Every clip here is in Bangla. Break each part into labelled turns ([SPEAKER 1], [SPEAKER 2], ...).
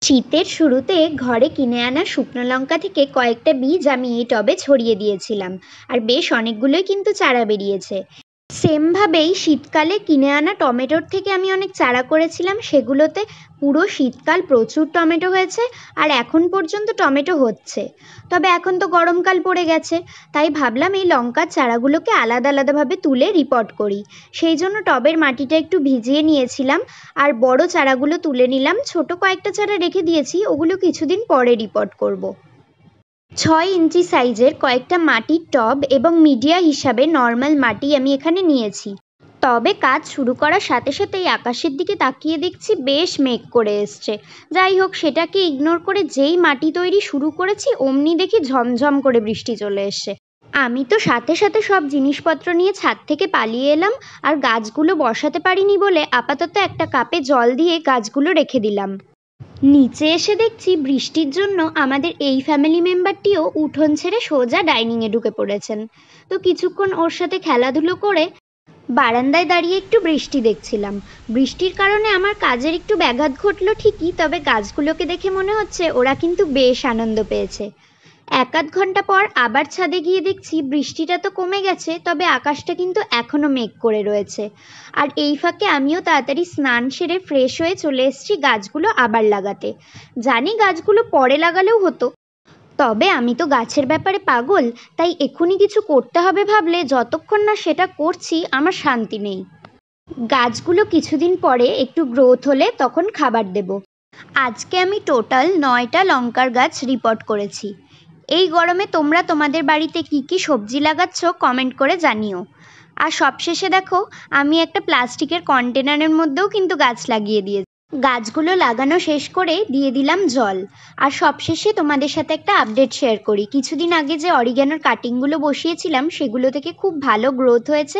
[SPEAKER 1] শীতের শুরুতে ঘরে কিনে আনা শুকনো লঙ্কা থেকে কয়েকটা বীজ আমি এই টবে ছড়িয়ে দিয়েছিলাম। আর বেশ অনেকগুলোই কিন্তু চারা বেরিয়েছে। সেমভাবেই শীতকালে কিনে আনা টমেটোর থেকে আমি অনেক চারা করেছিলাম, সেগুলোতে পুরো শীতকাল প্রচুর টমেটো হয়েছে। আর এখন পর্যন্ত টমেটো হচ্ছে। তবে এখন তো গরমকাল পড়ে গেছে, তাই ভাবলাম এই লঙ্কার চারাগুলোকে আলাদা আলাদাভাবে তুলে রিপোর্ট করি। সেই জন্য টবের মাটিটা একটু ভিজিয়ে নিয়েছিলাম আর বড় চারাগুলো তুলে নিলাম। ছোট কয়েকটা চারা রেখে দিয়েছি, ওগুলো কিছুদিন পরে রিপোর্ট করব। 6 ইঞ্চি সাইজের কয়েকটা মাটির টব এবং মিডিয়া হিসাবে নর্মাল মাটি আমি এখানে নিয়েছি। তবে কাজ শুরু করার সাথে সাথেই আকাশের দিকে তাকিয়ে দেখছি বেশ মেঘ করে এসছে। যাই হোক, সেটাকে ইগনোর করে যেই মাটি তৈরি শুরু করেছি অমনি দেখি ঝমঝম করে বৃষ্টি চলে এসছে। আমি তো সাথে সাথে সব জিনিসপত্র নিয়ে ছাদ থেকে পালিয়ে এলাম। আর গাছগুলো বসাতে পারিনি বলে আপাতত একটা কাপে জল দিয়ে গাছগুলো রেখে দিলাম। নিচে এসে দেখছি বৃষ্টির জন্য আমাদের এই ফ্যামিলি মেম্বারটিও উঠোন ছেড়ে সোজা ডাইনিংয়ে ঢুকে পড়েছেন। তো কিছুক্ষণ ওর সাথে খেলাধুলো করে বারান্দায় দাঁড়িয়ে একটু বৃষ্টি দেখছিলাম। বৃষ্টির কারণে আমার কাজের একটু ব্যাঘাত ঘটলো ঠিকই, তবে গাছগুলোকে দেখে মনে হচ্ছে ওরা কিন্তু বেশ আনন্দ পেয়েছে। 1-8 ঘন্টা পর আবার ছাদে গিয়ে দেখছি বৃষ্টিটা তো কমে গেছে, তবে আকাশটা কিন্তু এখনও মেঘ করে রয়েছে। আর এই ফাঁকে আমিও তাড়াতাড়ি স্নান সেরে ফ্রেশ হয়ে চলে এসেছি গাছগুলো আবার লাগাতে। জানি গাছগুলো পরে লাগালেও হতো, তবে আমি তো গাছের ব্যাপারে পাগল, তাই এক্ষুনি কিছু করতে হবে ভাবলে যতক্ষণ না সেটা করছি আমার শান্তি নেই। গাছগুলো কিছুদিন পরে একটু গ্রোথ হলে তখন খাবার দেব। আজকে আমি টোটাল 9টা লঙ্কার গাছ রিপোর্ট করেছি। এই গরমে তোমরা তোমাদের বাড়িতে কি কি সবজি লাগাচ্ছ কমেন্ট করে জানিও। আর সবশেষে দেখো, আমি একটা প্লাস্টিকের কন্টেনারের মধ্যেও কিন্তু গাছ লাগিয়ে দিয়েছি। গাছগুলো লাগানো শেষ করে দিয়ে দিলাম জল। আর সবশেষে তোমাদের সাথে একটা আপডেট শেয়ার করি। কিছুদিন আগে যে অরিগ্যানোর কাটিংগুলো বসিয়েছিলাম সেগুলো থেকে খুব ভালো গ্রোথ হয়েছে।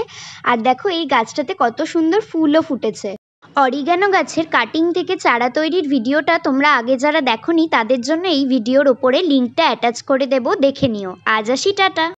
[SPEAKER 1] আর দেখো এই গাছটাতে কত সুন্দর ফুলও ফুটেছে। অরিগ্যানো গাছের কাটিং থেকে চারা তৈরির ভিডিওটা তোমরা আগে যারা দেখোনি তাদের জন্য এই ভিডিওর ওপরে লিঙ্কটা অ্যাটাচ করে দেবো, দেখে নিও। আজ আসি, টাটা।